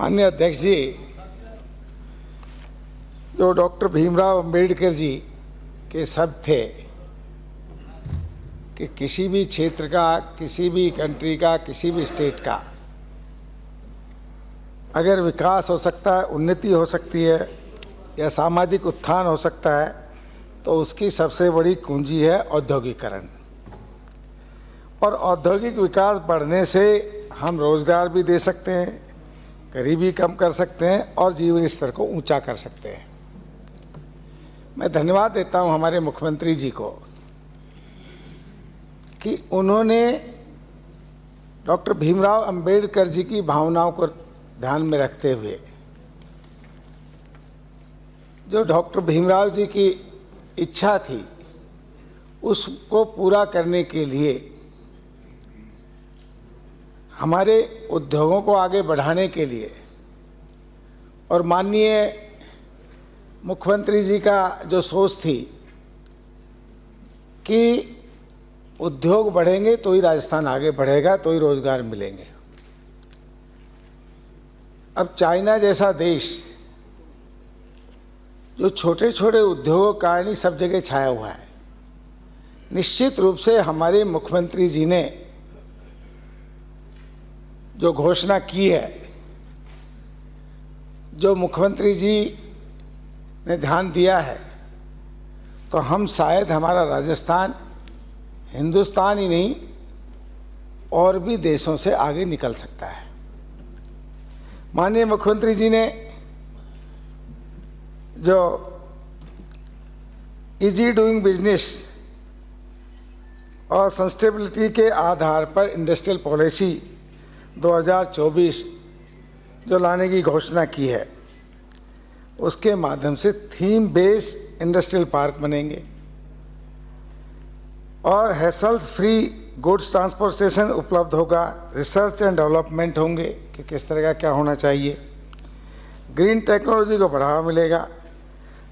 माननीय अध्यक्ष जी, जो डॉक्टर भीमराव अंबेडकर जी के शब्द थे कि किसी भी क्षेत्र का, किसी भी कंट्री का, किसी भी स्टेट का अगर विकास हो सकता है, उन्नति हो सकती है या सामाजिक उत्थान हो सकता है तो उसकी सबसे बड़ी कुंजी है औद्योगिकरण। और औद्योगिक विकास बढ़ने से हम रोज़गार भी दे सकते हैं, गरीबी कम कर सकते हैं और जीवन स्तर को ऊंचा कर सकते हैं। मैं धन्यवाद देता हूं हमारे मुख्यमंत्री जी को कि उन्होंने डॉक्टर भीमराव अंबेडकर जी की भावनाओं को ध्यान में रखते हुए जो डॉक्टर भीमराव जी की इच्छा थी उसको पूरा करने के लिए हमारे उद्योगों को आगे बढ़ाने के लिए और माननीय मुख्यमंत्री जी का जो सोच थी कि उद्योग बढ़ेंगे तो ही राजस्थान आगे बढ़ेगा, तो ही रोजगार मिलेंगे। अब चाइना जैसा देश जो छोटे छोटे उद्योगों के कारण ही सब जगह छाया हुआ है, निश्चित रूप से हमारे मुख्यमंत्री जी ने जो घोषणा की है, जो मुख्यमंत्री जी ने ध्यान दिया है, तो हम शायद हमारा राजस्थान हिंदुस्तान ही नहीं और भी देशों से आगे निकल सकता है। माननीय मुख्यमंत्री जी ने जो इजी डूइंग बिजनेस और सस्टेनेबिलिटी के आधार पर इंडस्ट्रियल पॉलिसी 2024 जो लाने की घोषणा की है, उसके माध्यम से थीम बेस्ड इंडस्ट्रियल पार्क बनेंगे और हैसल्स फ्री गुड्स ट्रांसपोर्टेशन उपलब्ध होगा, रिसर्च एंड डेवलपमेंट होंगे कि किस तरह का क्या होना चाहिए, ग्रीन टेक्नोलॉजी को बढ़ावा मिलेगा,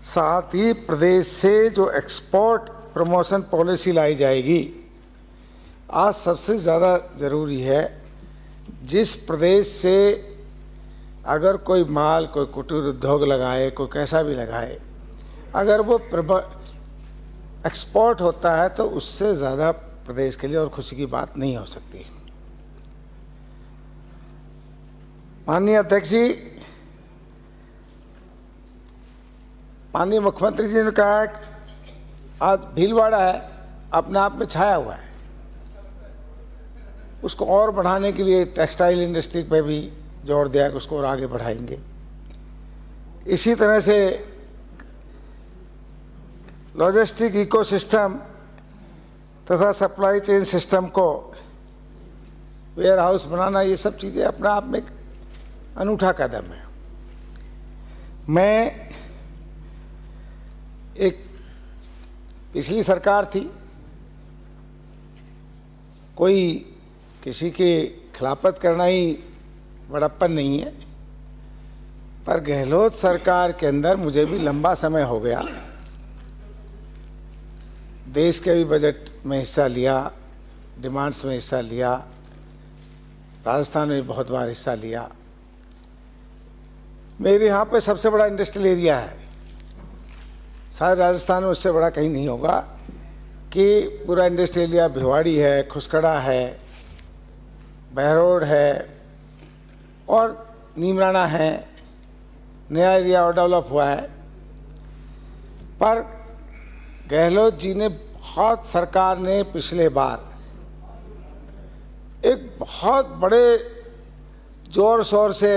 साथ ही प्रदेश से जो एक्सपोर्ट प्रमोशन पॉलिसी लाई जाएगी। आज सबसे ज़्यादा ज़रूरी है, जिस प्रदेश से अगर कोई माल, कोई कुटीर उद्योग लगाए, कोई कैसा भी लगाए, अगर वो एक्सपोर्ट होता है तो उससे ज़्यादा प्रदेश के लिए और खुशी की बात नहीं हो सकती। माननीय अध्यक्ष जी, माननीय मुख्यमंत्री जी ने कहा है आज भीलवाड़ा है अपने आप में छाया हुआ है, उसको और बढ़ाने के लिए टेक्सटाइल इंडस्ट्री पे भी जोर दिया कि उसको और आगे बढ़ाएंगे। इसी तरह से लॉजिस्टिक इकोसिस्टम तथा सप्लाई चेन सिस्टम को वेयर हाउस बनाना, ये सब चीज़ें अपने आप में एक अनूठा कदम है। मैं एक पिछली सरकार थी, कोई किसी के खिलाफत करना ही बड़प्पन नहीं है, पर गहलोत सरकार के अंदर मुझे भी लंबा समय हो गया, देश के भी बजट में हिस्सा लिया, डिमांड्स में हिस्सा लिया, राजस्थान में भी बहुत बार हिस्सा लिया। मेरे यहाँ पे सबसे बड़ा इंडस्ट्रियल एरिया है, शायद राजस्थान में उससे बड़ा कहीं नहीं होगा, कि पूरा इंडस्ट्रियल एरिया भिवाड़ी है, खुसखड़ा है, बहरोड है और नीमराना है, नया एरिया और डेवलप हुआ है। पर गहलोत जी ने सरकार ने पिछले बार एक बहुत बड़े जोर शोर से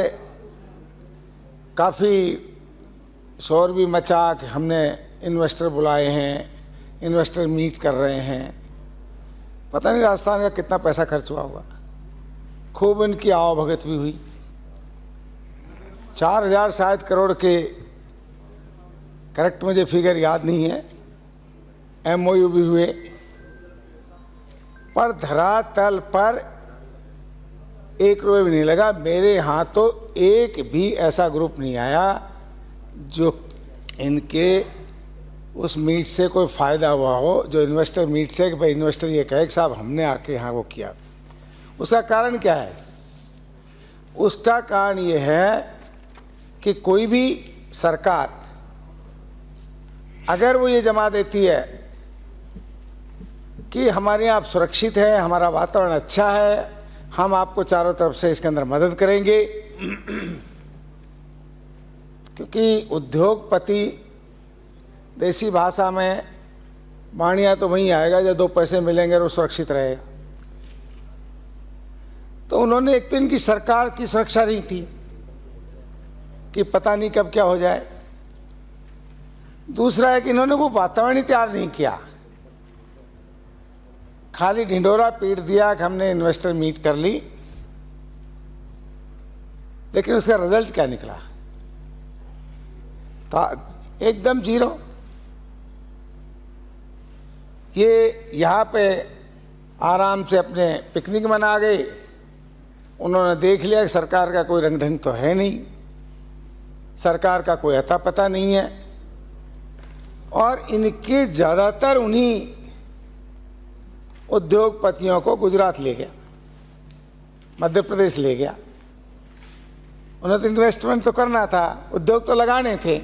काफ़ी शोर भी मचा कि हमने इन्वेस्टर बुलाए हैं, इन्वेस्टर मीट कर रहे हैं। पता नहीं राजस्थान का कितना पैसा खर्च हुआ होगा, खूब इनकी आवभगत भी हुई, 4000 शायद करोड़ के, करेक्ट मुझे फिगर याद नहीं है, MOU भी हुए, पर धरातल पर 1 रुपये भी नहीं लगा। मेरे यहाँ तो एक भी ऐसा ग्रुप नहीं आया जो इनके उस मीट से कोई फ़ायदा हुआ हो, जो इन्वेस्टर मीट से कि भाई इन्वेस्टर ये कहे कि साहब हमने आके यहाँ वो किया। उसका कारण क्या है? उसका कारण ये है कि कोई भी सरकार अगर वो ये जमा देती है कि हमारे यहाँ आप सुरक्षित है, हमारा वातावरण अच्छा है, हम आपको चारों तरफ से इसके अंदर मदद करेंगे, क्योंकि उद्योगपति देसी भाषा में बाणिया तो वहीं आएगा जब दो पैसे मिलेंगे और वो सुरक्षित रहेगा। तो उन्होंने एक तो इनकी सरकार की सुरक्षा नहीं थी कि पता नहीं कब क्या हो जाए। दूसरा है कि इन्होंने वो वातावरण ही तैयार नहीं किया, खाली ढिंडोरा पीट दिया कि हमने इन्वेस्टर मीट कर ली, लेकिन उसका रिजल्ट क्या निकला? तो एकदम जीरो। ये यहाँ पे आराम से अपने पिकनिक मना गए, उन्होंने देख लिया कि सरकार का कोई रंग ढंग तो है नहीं, सरकार का कोई अता पता नहीं है, और इनके ज़्यादातर उन्हीं उद्योगपतियों को गुजरात ले गया, मध्य प्रदेश ले गया। उन्हें तो इन्वेस्टमेंट तो करना था, उद्योग तो लगाने थे,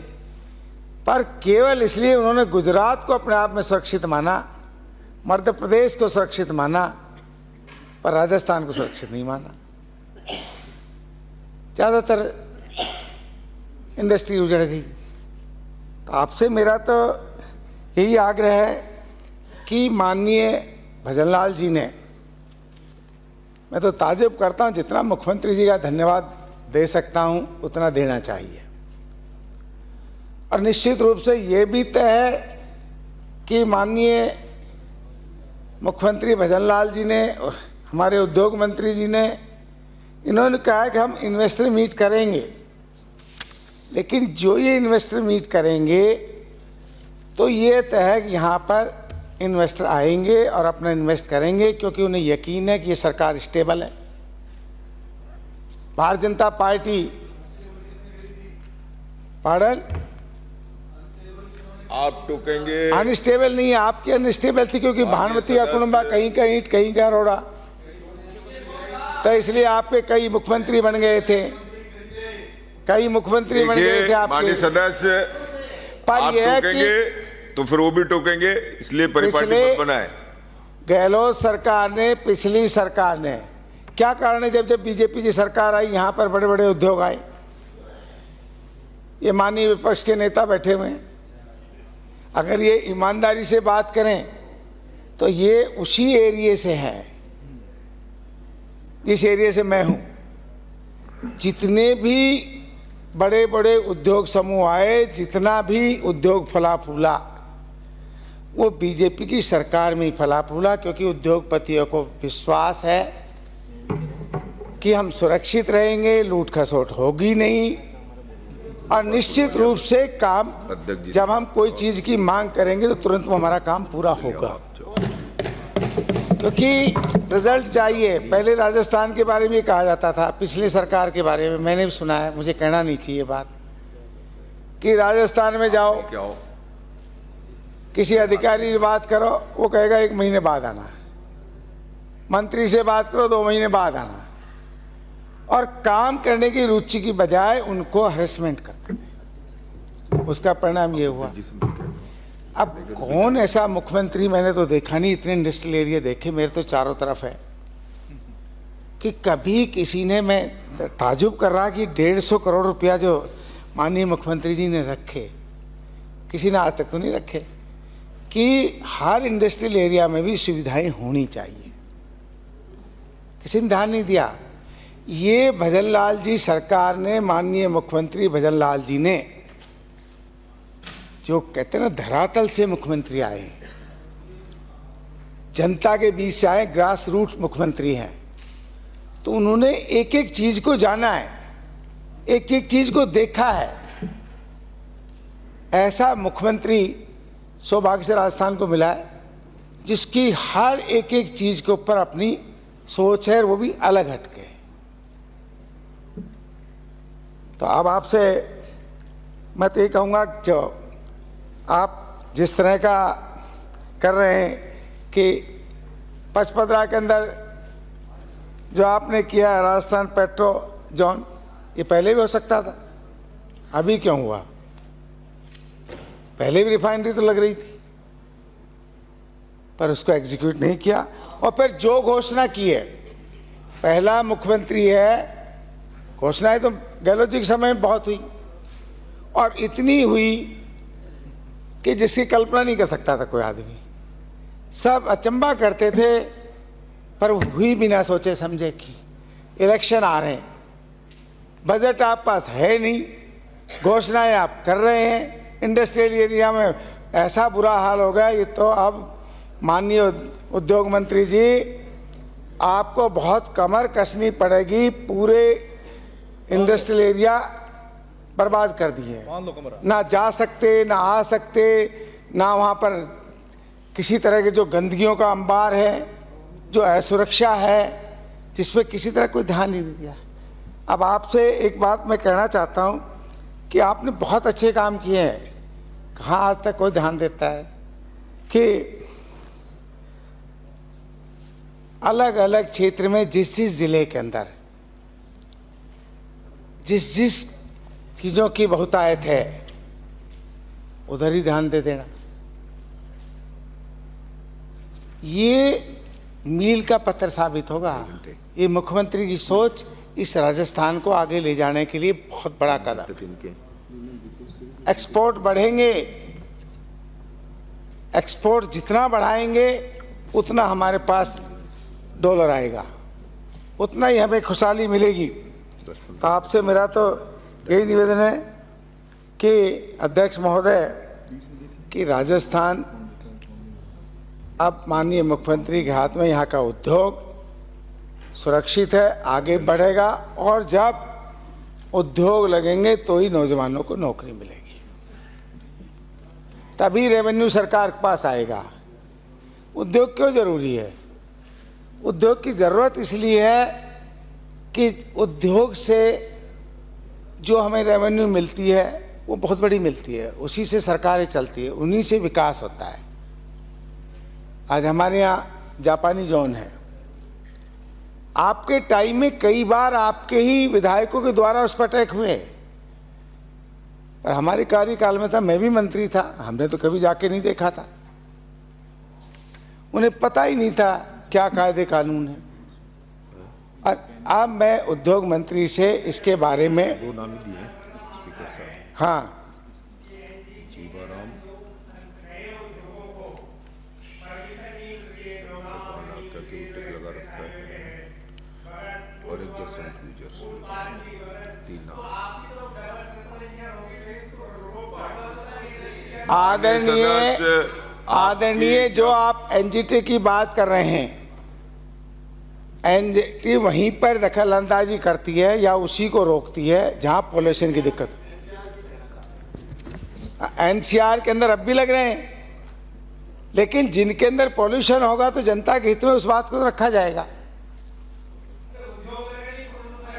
पर केवल इसलिए उन्होंने गुजरात को अपने आप में सुरक्षित माना, मध्य प्रदेश को सुरक्षित माना, पर राजस्थान को सुरक्षित नहीं माना। ज़्यादातर इंडस्ट्री उजड़ गई। तो आपसे मेरा तो यही आग्रह है कि माननीय भजनलाल जी ने, मैं तो ताजुब करता हूँ, जितना मुख्यमंत्री जी का धन्यवाद दे सकता हूँ उतना देना चाहिए। और निश्चित रूप से ये भी तय है कि माननीय मुख्यमंत्री भजनलाल जी ने, हमारे उद्योग मंत्री जी ने, इन्होंने कहा है कि हम इन्वेस्टर मीट करेंगे, लेकिन जो ये इन्वेस्टर मीट करेंगे तो ये तय है कि यहाँ पर इन्वेस्टर आएंगे और अपना इन्वेस्ट करेंगे, क्योंकि उन्हें यकीन है कि ये सरकार स्टेबल है। भारतीय जनता पार्टी, पार्डन, आप टोकेंगे, अनस्टेबल नहीं है, आपकी अनस्टेबल थी, क्योंकि भानुमती का कुटुंबा कहीं का ईंट कहीं का रोड़ा, तो इसलिए आपके कई मुख्यमंत्री बन गए थे, कई मुख्यमंत्री बन गए थे आपके सदस्य। पर यह है कि तो फिर वो भी टोकेंगे, इसलिए परिपाटी मत बनाए। गहलोत सरकार ने, पिछली सरकार ने, क्या कारण है, जब जब बीजेपी की सरकार आई यहाँ पर बड़े बड़े उद्योग आए। ये माननीय विपक्ष के नेता बैठे हुए हैं, अगर ये ईमानदारी से बात करें तो ये उसी एरिया से है जिस एरिया से मैं हूँ। जितने भी बड़े बड़े उद्योग समूह आए, जितना भी उद्योग फला फूला, वो बीजेपी की सरकार में ही फला फूला, क्योंकि उद्योगपतियों को विश्वास है कि हम सुरक्षित रहेंगे, लूट खसोट होगी नहीं, और निश्चित रूप से काम, जब हम कोई चीज़ की मांग करेंगे तो तुरंत वो हमारा काम पूरा होगा, क्योंकि रिजल्ट चाहिए। पहले राजस्थान के बारे में कहा जाता था, पिछली सरकार के बारे में मैंने भी सुना है, मुझे कहना नहीं चाहिए बात, कि राजस्थान में जाओ, किसी अधिकारी से बात करो, वो कहेगा 1 महीने बाद आना, मंत्री से बात करो 2 महीने बाद आना, और काम करने की रुचि की बजाय उनको हरेसमेंट करते थे। उसका परिणाम ये हुआ। अब कौन ऐसा मुख्यमंत्री, मैंने तो देखा नहीं, इतने इंडस्ट्रियल एरिया देखे मेरे तो चारों तरफ है, कि कभी किसी ने, मैं ताजुब कर रहा कि 150 करोड़ रुपया जो माननीय मुख्यमंत्री जी ने रखे, किसी ने आज तक तो नहीं रखे, कि हर इंडस्ट्रियल एरिया में भी सुविधाएं होनी चाहिए। किसी ने ध्यान नहीं दिया। ये भजनलाल जी सरकार ने, माननीय मुख्यमंत्री भजनलाल जी ने, जो कहते हैं ना धरातल से मुख्यमंत्री आए, जनता के बीच से आए, ग्रास रूट मुख्यमंत्री हैं, तो उन्होंने एक एक चीज को जाना है, एक एक चीज को देखा है। ऐसा मुख्यमंत्री सौभाग्य से राजस्थान को मिला है, जिसकी हर एक एक चीज के ऊपर अपनी सोच है, वो भी अलग हटके। तो अब आपसे मैं तो ये कहूँगा, जो आप जिस तरह का कर रहे हैं कि पचपदरा के अंदर जो आपने किया, राजस्थान पेट्रो जॉन, ये पहले भी हो सकता था, अभी क्यों हुआ? पहले भी रिफाइनरी तो लग रही थी, पर उसको एग्जीक्यूट नहीं किया। और फिर जो घोषणा की है, पहला मुख्यमंत्री है, घोषणाएं तो गहलोत जी के समय में बहुत हुई और इतनी हुई कि जिसकी कल्पना नहीं कर सकता था कोई आदमी। सब अचंभा करते थे, पर हुई बिना सोचे समझे कि इलेक्शन आ रहे हैं, बजट आप पास है नहीं, घोषणाएं आप कर रहे हैं, इंडस्ट्रियल एरिया में ऐसा बुरा हाल हो गया। ये तो अब माननीय उद्योग मंत्री जी, आपको बहुत कमर कसनी पड़ेगी, पूरे इंडस्ट्रियल एरिया बर्बाद कर दिए, ना जा सकते, ना आ सकते, ना वहाँ पर किसी तरह के जो गंदगियों का अंबार है, जो असुरक्षा है, जिस पे किसी तरह कोई ध्यान नहीं दिया। अब आपसे एक बात मैं कहना चाहता हूँ कि आपने बहुत अच्छे काम किए हैं, कहाँ आज तक कोई ध्यान देता है कि अलग अलग क्षेत्र में जिस जिस जिले के अंदर जिस जिस चीज़ों की बहुतायत है उधर ही ध्यान दे देना। ये मील का पत्थर साबित होगा। ये मुख्यमंत्री की सोच इस राजस्थान को आगे ले जाने के लिए बहुत बड़ा कदम। एक्सपोर्ट बढ़ेंगे, एक्सपोर्ट जितना बढ़ाएंगे उतना हमारे पास डॉलर आएगा, उतना ही हमें खुशहाली मिलेगी। तो आपसे मेरा तो यही निवेदन है कि अध्यक्ष महोदय कि राजस्थान अब माननीय मुख्यमंत्री के हाथ में, यहाँ का उद्योग सुरक्षित है, आगे बढ़ेगा और जब उद्योग लगेंगे तो ही नौजवानों को नौकरी मिलेगी, तभी रेवेन्यू सरकार के पास आएगा। उद्योग क्यों जरूरी है? उद्योग की ज़रूरत इसलिए है कि उद्योग से जो हमें रेवेन्यू मिलती है वो बहुत बड़ी मिलती है, उसी से सरकारें चलती है, उन्हीं से विकास होता है। आज हमारे यहाँ जापानी जोन है, आपके टाइम में कई बार आपके ही विधायकों के द्वारा उस पर अटैक हुए, पर हमारे कार्यकाल में था, मैं भी मंत्री था, हमने तो कभी जाके नहीं देखा था, उन्हें पता ही नहीं था क्या कायदे कानून है। और अब मैं उद्योग मंत्री से इसके बारे में 2 नाम दिए हैं स्पीकर साहब। हाँ, जीवाराम करके टिक लगा रखा है और एक जसवंत गुजर, 3 नाम। आदरणीय जो आप एनजीटी की बात कर रहे हैं, एनजीटी वहीं पर दखल अंदाजी करती है या उसी को रोकती है जहां पॉल्यूशन की दिक्कत। एनसीआर के अंदर अब भी लग रहे हैं, लेकिन जिनके अंदर पॉल्यूशन होगा तो जनता के हित में उस बात को रखा जाएगा।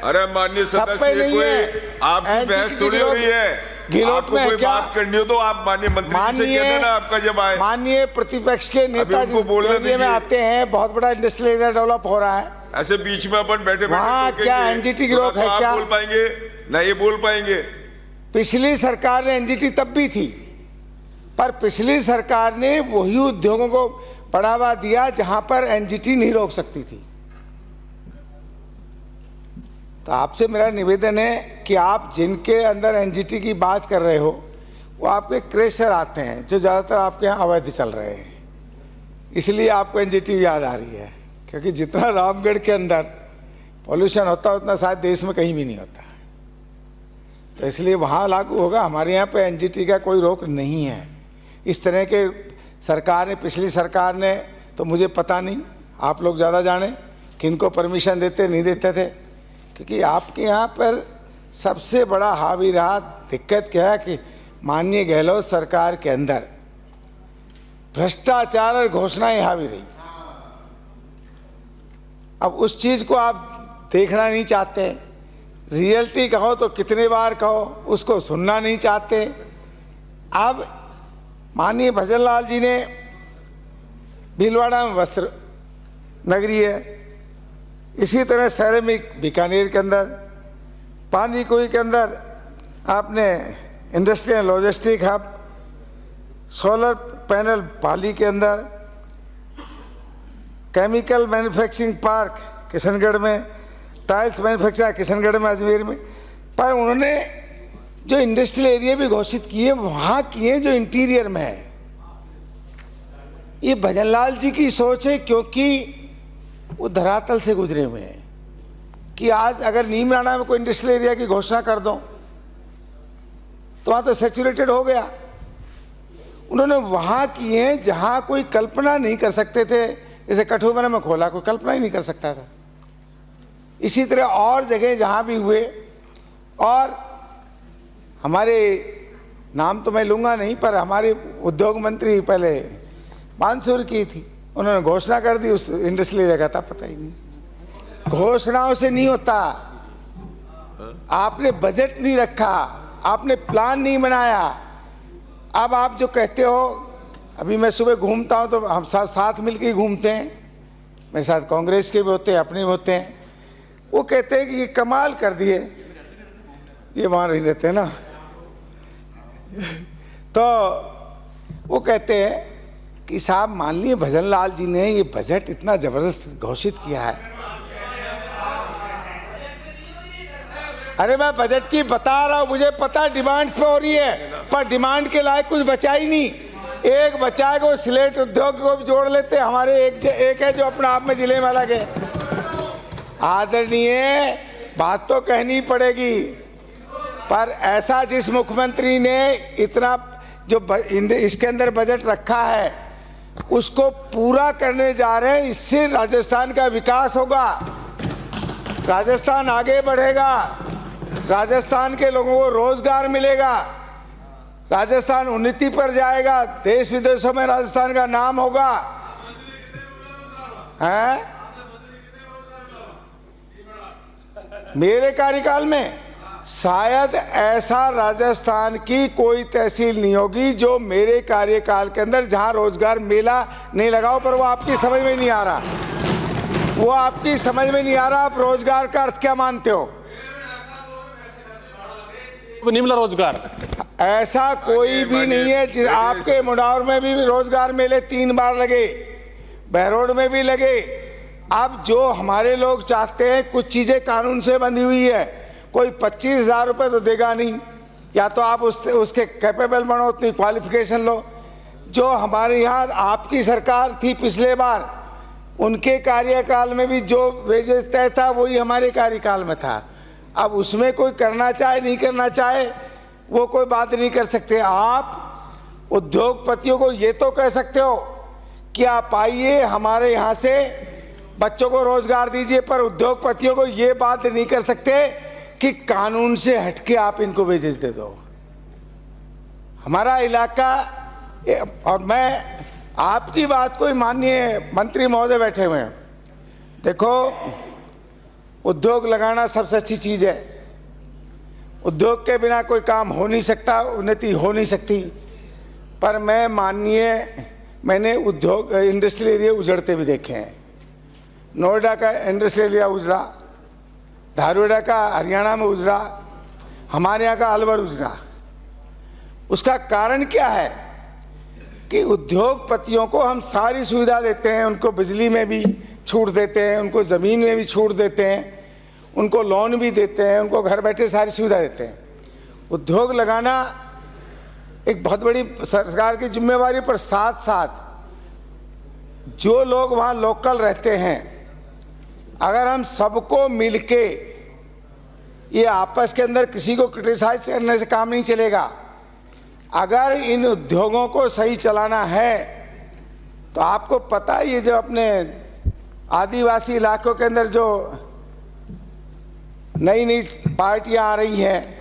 अरे माननीय सदस्य, कोई आपसे बहस थोड़ी हो रही है। गिलोट में कोई क्या बात करनी हो तो आप माननीय मंत्री से कह देना, आपका जब आए। माननीय प्रतिपक्ष के नेता जिस एरिया में आते हैं, बहुत बड़ा इंडस्ट्रियल एरिया डेवलप हो रहा है, ऐसे बीच में अपन बैठे वहाँ क्या एनजीटी की रोक है? क्या बोल पाएंगे? नहीं बोल पाएंगे। पिछली सरकार ने एनजीटी तब भी थी, पर पिछली सरकार ने वही उद्योगों को बढ़ावा दिया जहां पर एनजीटी नहीं रोक सकती थी। तो आपसे मेरा निवेदन है कि आप जिनके अंदर एनजीटी की बात कर रहे हो, वो आपके क्रेशर आते हैं जो ज़्यादातर आपके यहाँ अवैध चल रहे हैं, इसलिए आपको एनजीटी याद आ रही है। क्योंकि जितना रामगढ़ के अंदर पॉल्यूशन होता है उतना शायद देश में कहीं भी नहीं होता, तो इसलिए वहाँ लागू होगा। हमारे यहाँ पे एनजीटी का कोई रोक नहीं है। इस तरह के सरकार ने, पिछली सरकार ने तो मुझे पता नहीं, आप लोग ज़्यादा जाने किनको परमिशन देते नहीं देते थे, क्योंकि आपके यहाँ पर सबसे बड़ा हावी रहा दिक्कत क्या है कि माननीय गहलोत सरकार के अंदर भ्रष्टाचार और घोषणाएं हावी रही। अब उस चीज़ को आप देखना नहीं चाहते, रियलिटी कहो तो कितने बार कहो, उसको सुनना नहीं चाहते। अब माननीय भजन लाल जी ने भीलवाड़ा में वस्त्र नगरी है, इसी तरह सैरामिक बीकानेर के अंदर, पानीकोई के अंदर आपने industrial logistic hub, solar panel Pali के अंदर, केमिकल मैन्युफैक्चरिंग पार्क किशनगढ़ में, टाइल्स मैन्युफैक्चर किशनगढ़ में, अजमेर में। पर उन्होंने जो इंडस्ट्रियल एरिया भी घोषित किए वहाँ किए जो इंटीरियर में है। ये भजनलाल जी की सोच है, क्योंकि वो धरातल से गुजरे हुए हैं कि आज अगर नीमराणा में कोई इंडस्ट्रियल एरिया की घोषणा कर दो तो वहाँ तो सैचुरेटेड हो गया। उन्होंने वहाँ किए जहाँ कोई कल्पना नहीं कर सकते थे, जैसे कठुआ में खोला, कोई कल्पना ही नहीं कर सकता था। इसी तरह और जगह जहाँ भी हुए, और हमारे नाम तो मैं लूँगा नहीं, पर हमारे उद्योग मंत्री पहले मानसूर की थी, उन्होंने घोषणा कर दी, उस इंडस्ट्रियल एरिया का था पता ही नहीं। घोषणाओं से नहीं होता, आपने बजट नहीं रखा, आपने प्लान नहीं बनाया। अब आप जो कहते हो, अभी मैं सुबह घूमता हूँ तो हम साथ मिलकर ही घूमते हैं, मेरे साथ कांग्रेस के भी होते हैं, अपने भी होते हैं। वो कहते हैं कि ये कमाल कर दिए, ये वहाँ नहीं रहते हैं ना तो वो कहते हैं कि साहब मान लिए भजनलाल जी ने ये बजट इतना ज़बरदस्त घोषित किया है। अरे मैं बजट की बता रहा हूँ, मुझे पता डिमांड्स पे हो रही है, पर डिमांड के लायक कुछ बचा ही नहीं। एक बचा है वो सिलेट उद्योग को भी जोड़ लेते, हमारे एक है जो अपने आप में जिले में अलग है। आदरणीय, बात तो कहनी पड़ेगी, पर ऐसा जिस मुख्यमंत्री ने इतना जो इसके अंदर बजट रखा है उसको पूरा करने जा रहे हैं, इससे राजस्थान का विकास होगा, राजस्थान आगे बढ़ेगा, राजस्थान के लोगों को रोजगार मिलेगा, राजस्थान उन्नति पर जाएगा, देश विदेशों में राजस्थान का नाम होगा। हैं? मेरे कार्यकाल में शायद ऐसा राजस्थान की कोई तहसील नहीं होगी जो मेरे कार्यकाल के अंदर जहां रोजगार मेला नहीं लगाओ, पर वो आपकी समझ में नहीं आ रहा, वो आपकी समझ में नहीं आ रहा। आप रोजगार का अर्थ क्या मानते हो? निम्न रोजगार ऐसा कोई भी नहीं है। आपके मुडावर में भी रोजगार मेले 3 बार लगे, बहरोड में भी लगे। अब जो हमारे लोग चाहते हैं, कुछ चीज़ें कानून से बंधी हुई है, कोई 25,000 रुपये तो देगा नहीं, या तो आप उसके कैपेबल बनो, उतनी क्वालिफिकेशन लो। जो हमारे यहाँ आपकी सरकार थी पिछले बार, उनके कार्यकाल में भी जो वेजेस तय था वही हमारे कार्यकाल में था। अब उसमें कोई करना चाहे नहीं करना चाहे वो कोई बात नहीं कर सकते। आप उद्योगपतियों को ये तो कह सकते हो कि आप आइए हमारे यहाँ से बच्चों को रोजगार दीजिए, पर उद्योगपतियों को ये बात नहीं कर सकते कि कानून से हटके आप इनको वेजेस दे दो। हमारा इलाका, और मैं आपकी बात कोई माननीय मंत्री महोदय बैठे हुए हैं, देखो उद्योग लगाना सबसे अच्छी चीज़ है, उद्योग के बिना कोई काम हो नहीं सकता, उन्नति हो नहीं सकती। पर मैंने उद्योग इंडस्ट्रियल एरिया उजड़ते भी देखे हैं। नोएडा का इंडस्ट्रियल एरिया उजड़ा, धारवाड़ा का हरियाणा में उजड़ा, हमारे यहाँ का अलवर उजड़ा। उसका कारण क्या है कि उद्योगपतियों को हम सारी सुविधा देते हैं, उनको बिजली में भी छूट देते हैं, उनको ज़मीन में भी छूट देते हैं, उनको लोन भी देते हैं, उनको घर बैठे सारी सुविधा देते हैं। उद्योग लगाना एक बहुत बड़ी सरकार की जिम्मेवारी, पर साथ साथ जो लोग वहाँ लोकल रहते हैं, अगर हम सबको मिलके, ये आपस के अंदर किसी को क्रिटिसाइज करने से काम नहीं चलेगा। अगर इन उद्योगों को सही चलाना है तो आपको पता है, ये जो अपने आदिवासी इलाकों के अंदर जो नई नई पार्टियां आ रही हैं,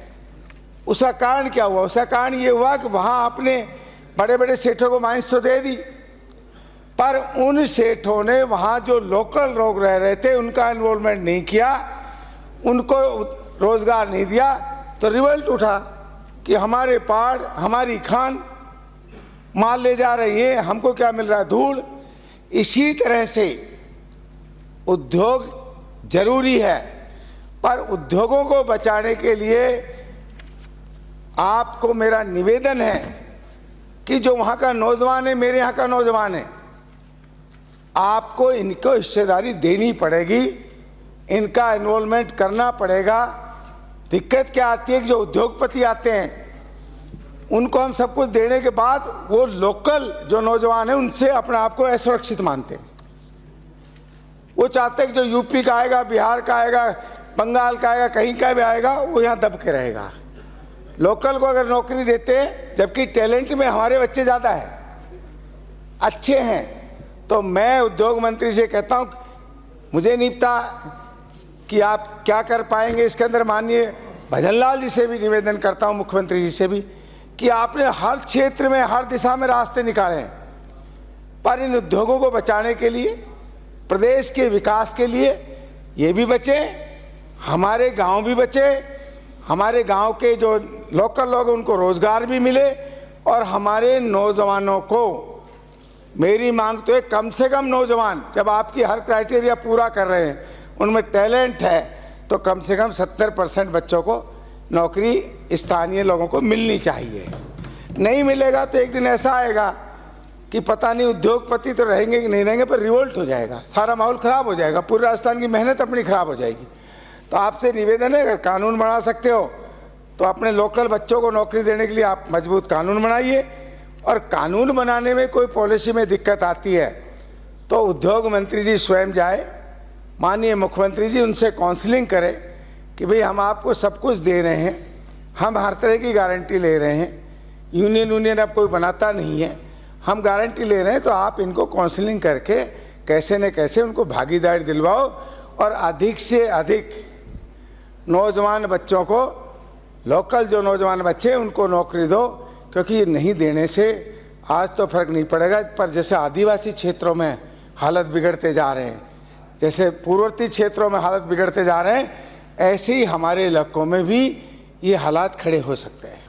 उसका कारण क्या हुआ? उसका कारण ये हुआ कि वहाँ आपने बड़े बड़े सेठों को माइंस तो दे दी, पर उन सेठों ने वहाँ जो लोकल लोग रह रहे थे उनका इन्वॉल्वमेंट नहीं किया, उनको रोजगार नहीं दिया। तो रिवल्ट उठा कि हमारे पहाड़, हमारी खान माल ले जा रही है, हमको क्या मिल रहा है? धूल। इसी तरह से उद्योग जरूरी है, पर उद्योगों को बचाने के लिए आपको मेरा निवेदन है कि जो वहाँ का नौजवान है, मेरे यहाँ का नौजवान है, आपको इनको हिस्सेदारी देनी पड़ेगी, इनका इन्वॉल्वमेंट करना पड़ेगा। दिक्कत क्या आती है कि जो उद्योगपति आते हैं उनको हम सब कुछ देने के बाद वो लोकल जो नौजवान है उनसे अपने आप को असुरक्षित मानते हैं। वो चाहते हैं कि जो यूपी का आएगा, बिहार का आएगा, बंगाल का आएगा, कहीं का भी आएगा, वो यहाँ दब के रहेगा। लोकल को अगर नौकरी देते हैं, जबकि टैलेंट में हमारे बच्चे ज़्यादा हैं, अच्छे हैं, तो मैं उद्योग मंत्री से कहता हूँ, मुझे नहीं पता कि आप क्या कर पाएंगे इसके अंदर। माननीय भजनलाल जी से भी निवेदन करता हूँ, मुख्यमंत्री जी से भी, कि आपने हर क्षेत्र में, हर दिशा में रास्ते निकाले हैं, पर इन उद्योगों को बचाने के लिए, प्रदेश के विकास के लिए ये भी बचे, हमारे गांव भी बचे, हमारे गांव के जो लोकल लोग हैं उनको रोजगार भी मिले, और हमारे नौजवानों को, मेरी मांग तो है कम से कम नौजवान, जब आपकी हर क्राइटेरिया पूरा कर रहे हैं, उनमें टैलेंट है, तो कम से कम 70% बच्चों को नौकरी स्थानीय लोगों को मिलनी चाहिए। नहीं मिलेगा तो एक दिन ऐसा आएगा कि पता नहीं उद्योगपति तो रहेंगे कि नहीं रहेंगे, पर रिवोल्ट हो जाएगा, सारा माहौल ख़राब हो जाएगा, पूरे राजस्थान की मेहनत अपनी ख़राब हो जाएगी। तो आपसे निवेदन है, अगर कानून बना सकते हो तो अपने लोकल बच्चों को नौकरी देने के लिए आप मजबूत कानून बनाइए, और कानून बनाने में कोई पॉलिसी में दिक्कत आती है तो उद्योग मंत्री जी स्वयं जाए, माननीय मुख्यमंत्री जी उनसे काउंसलिंग करें कि भाई हम आपको सब कुछ दे रहे हैं, हम हर तरह की गारंटी ले रहे हैं, यूनियन अब कोई बनाता नहीं है, हम गारंटी ले रहे हैं, तो आप इनको काउंसलिंग करके कैसे न कैसे उनको भागीदारी दिलवाओ, और अधिक से अधिक नौजवान बच्चों को, लोकल जो नौजवान बच्चे उनको नौकरी दो, क्योंकि ये नहीं देने से आज तो फर्क नहीं पड़ेगा, पर जैसे आदिवासी क्षेत्रों में हालत बिगड़ते जा रहे हैं, जैसे पूर्ववर्ती क्षेत्रों में हालत बिगड़ते जा रहे हैं, ऐसे ही हमारे इलाकों में भी ये हालात खड़े हो सकते हैं।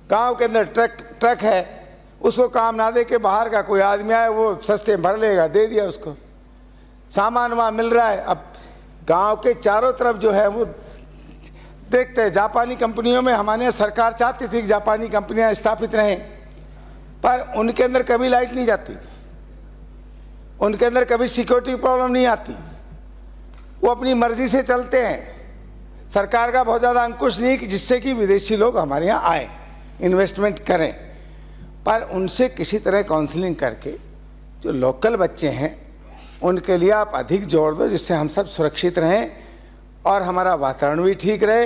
गांव के अंदर ट्रक है, उसको काम ना दे के बाहर का कोई आदमी आए, वो सस्ते भर लेगा, दे दिया उसको, सामान वहाँ मिल रहा है। अब गांव के चारों तरफ जो है वो देखते हैं, जापानी कंपनियों में हमारे यहाँ सरकार चाहती थी कि जापानी कंपनियां स्थापित रहें, पर उनके अंदर कभी लाइट नहीं जाती, उनके अंदर कभी सिक्योरिटी प्रॉब्लम नहीं आती, वो अपनी मर्जी से चलते हैं, सरकार का बहुत ज़्यादा अंकुश नहीं कि जिससे कि विदेशी लोग हमारे यहाँ आए, इन्वेस्टमेंट करें। पर उनसे किसी तरह काउंसलिंग करके जो लोकल बच्चे हैं उनके लिए आप अधिक जोर दो, जिससे हम सब सुरक्षित रहें और हमारा वातावरण भी ठीक रहे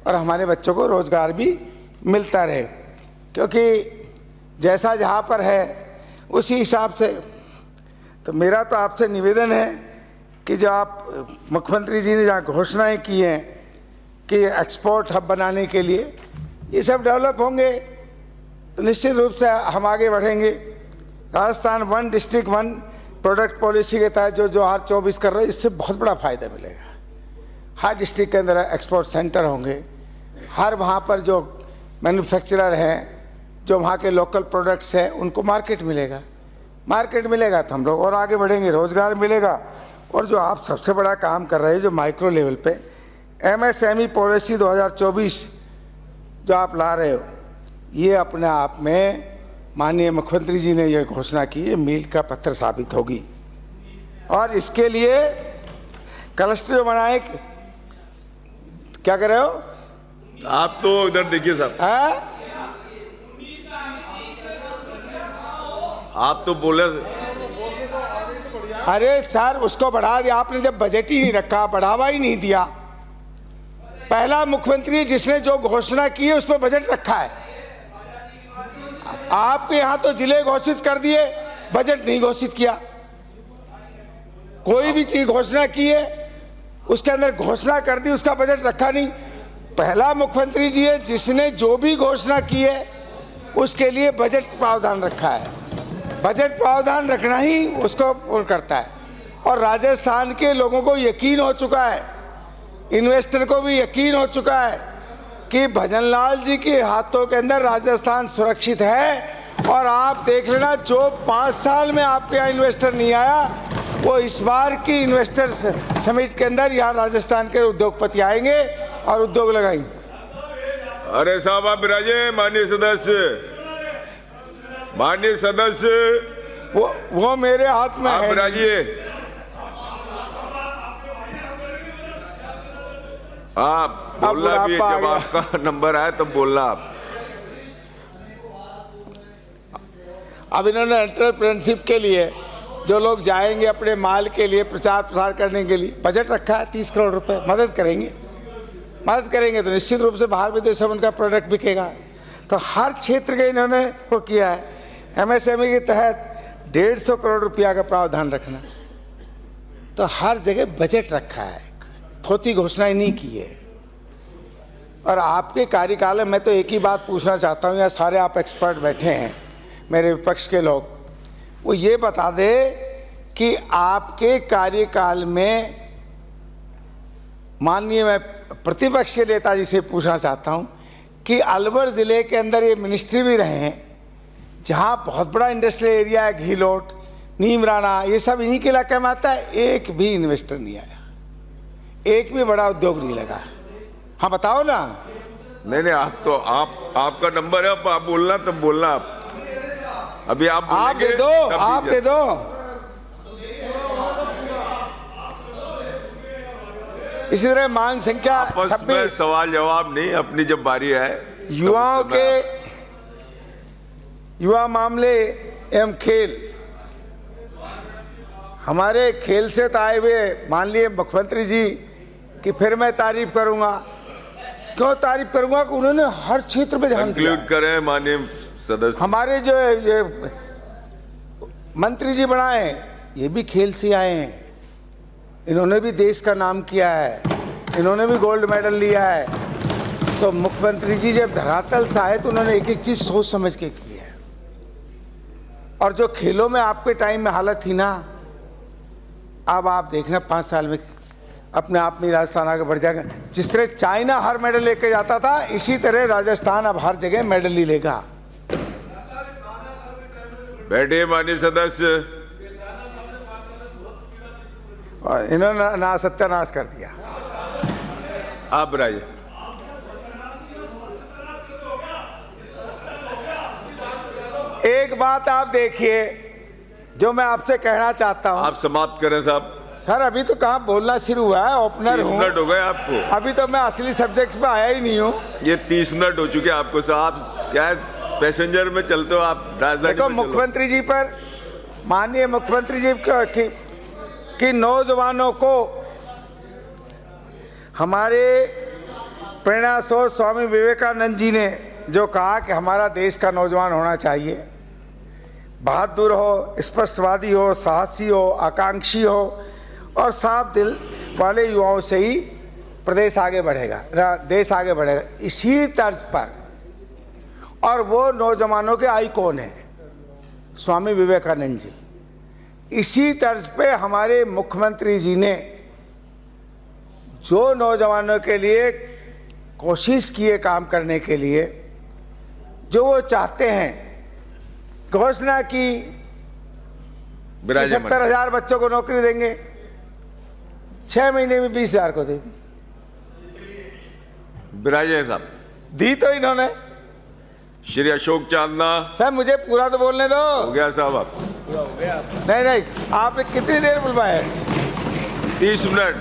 और हमारे बच्चों को रोज़गार भी मिलता रहे। क्योंकि जैसा जहाँ पर है उसी हिसाब से, तो मेरा तो आपसे निवेदन है कि जो आप मुख्यमंत्री जी ने जहाँ घोषणाएं की हैं कि एक्सपोर्ट हब बनाने के लिए ये सब डेवलप होंगे, तो निश्चित रूप से हम आगे बढ़ेंगे। राजस्थान 1 डिस्ट्रिक्ट 1 प्रोडक्ट पॉलिसी के तहत जो 2024 कर रहे हैं, इससे बहुत बड़ा फ़ायदा मिलेगा। हर डिस्ट्रिक्ट के अंदर एक्सपोर्ट सेंटर होंगे, हर वहाँ पर जो मैन्युफैक्चरर हैं, जो वहाँ के लोकल प्रोडक्ट्स हैं, उनको मार्केट मिलेगा। मार्केट मिलेगा तो हम लोग और आगे बढ़ेंगे, रोज़गार मिलेगा। और जो आप सबसे बड़ा काम कर रहे हैं, जो माइक्रो लेवल पे MSME पॉलिसी 2024 जो आप ला रहे हो, ये अपने आप में माननीय मुख्यमंत्री जी ने ये घोषणा की है, मील का पत्थर साबित होगी। और इसके लिए क्लस्टर जो बनाए, क्या कर रहे हो आप? तो इधर देखिए सर, आप तो बोले। अरे सर, उसको बढ़ा दिया आपने, जब बजट ही नहीं रखा, बढ़ावा ही नहीं दिया। पहला मुख्यमंत्री जिसने जो घोषणा की है उस पर बजट रखा है। आपके यहाँ तो जिले घोषित कर दिए, बजट नहीं घोषित किया। कोई भी चीज घोषणा की है उसके अंदर घोषणा कर दी, उसका बजट रखा नहीं। पहला मुख्यमंत्री जी है जिसने जो भी घोषणा की है उसके लिए बजट प्रावधान रखा है। बजट प्रावधान रखना ही उसको वो करता है। और राजस्थान के लोगों को यकीन हो चुका है, इन्वेस्टर को भी यकीन हो चुका है कि भजनलाल जी के हाथों के अंदर राजस्थान सुरक्षित है। और आप देख लेना, जो 5 साल में आपके यहाँ इन्वेस्टर नहीं आया, वो इस बार की इन्वेस्टर्स समिट के अंदर यहाँ राजस्थान के उद्योगपति आएंगे और उद्योग लगाएंगे। अरे साहब आप विराजे, माननीय सदस्य वो मेरे हाथ में आप है। विराजिए। आप बोलना भी है, बुढ़ापा आ जब गया। आपका नंबर आए तब बोलना आप। अब इन्होंने एंटरप्रेन्योरशिप के लिए जो लोग जाएंगे अपने माल के लिए प्रचार प्रसार करने के लिए बजट रखा है 30 करोड़ रुपए। मदद करेंगे तो निश्चित रूप से बाहर विदेशों में उनका प्रोडक्ट बिकेगा। तो हर क्षेत्र के इन्होंने वो किया है। MSME के तहत 150 करोड़ रुपया का प्रावधान रखना, तो हर जगह बजट रखा है, थोती घोषणाएं नहीं की है। और आपके कार्यकाल में मैं तो एक ही बात पूछना चाहता हूँ, यहाँ सारे आप एक्सपर्ट बैठे हैं मेरे विपक्ष के लोग, वो ये बता दे कि आपके कार्यकाल में, माननीय मैं प्रतिपक्ष के नेता जी से पूछना चाहता हूँ कि अलवर ज़िले के अंदर ये मिनिस्ट्री भी रहे हैं जहाँ बहुत बड़ा इंडस्ट्रियल एरिया है, घीलोट, नीमराना, ये सब इन्हीं के इलाके में आता है, एक भी इन्वेस्टर नहीं आया, एक भी बड़ा उद्योग नहीं लगा। हाँ बताओ ना। नहीं आप तो आपका नंबर है, आप बोलना तब बोलना। आप अभी आप दे दो, आप दे दो। इसी तरह मांग संख्या आपस में 26 सवाल जवाब नहीं, अपनी जब बारी है। युवाओं के युवा मामले एवं खेल, हमारे खेल से तो आए हुए माननीय मुख्यमंत्री जी की फिर मैं तारीफ करूंगा। क्यों तारीफ करूंगा कि उन्होंने हर क्षेत्र में ध्यान दिया। कंक्लूड करें माननीय सदस्य। हमारे जो ये मंत्री जी बनाए ये भी खेल से आए हैं, इन्होंने भी देश का नाम किया है, इन्होंने भी गोल्ड मेडल लिया है। तो मुख्यमंत्री जी जब धरातल से आए तो उन्होंने एक एक चीज सोच समझ के की है। और जो खेलों में आपके टाइम में हालत थी ना, अब आप देखना 5 साल में अपने आप में राजस्थान आगे बढ़ जाएगा। जिस तरह चाइना हर मेडल लेके जाता था, इसी तरह राजस्थान अब हर जगह मेडल ही लेगा। बैठे माननीय सदस्य। और इन्होंने ना सत्यानाश कर दिया। आप राजे। एक बात आप देखिए जो मैं आपसे कहना चाहता हूं। आप समाप्त करें साहब। सर अभी तो कहाँ बोलना शुरू हुआ है, ओपनर 30 हूँ। मिनट हो गए आपको। अभी तो मैं असली सब्जेक्ट पे आया ही नहीं हूँ। ये 30 मिनट हो चुके आपको साहब। क्या है, पैसेंजर में चलते हो आप राजधानी। देखो मुख्यमंत्री जी पर, माननीय मुख्यमंत्री जी कि नौजवानों को हमारे प्रेरणा स्रोत स्वामी विवेकानंद जी ने जो कहा कि हमारा देश का नौजवान होना चाहिए, बहादुर हो, स्पष्टवादी हो, साहसी हो, आकांक्षी हो और साफ दिल वाले युवाओं से ही प्रदेश आगे बढ़ेगा, देश आगे बढ़ेगा। इसी तर्ज पर, और वो नौजवानों के आइकॉन हैं स्वामी विवेकानंद जी। इसी तर्ज पे हमारे मुख्यमंत्री जी ने जो नौजवानों के लिए कोशिश की है काम करने के लिए, जो वो चाहते हैं, घोषणा की 70,000 बच्चों को नौकरी देंगे, 6 महीने में 20,000 को दे दी। बिराजे साहब। दी तो इन्होंने। श्री अशोक चांदना। सर मुझे पूरा तो बोलने दो। हो गया साहब आप। नहीं आपने कितनी देर बुलवाया है? 30 मिनट।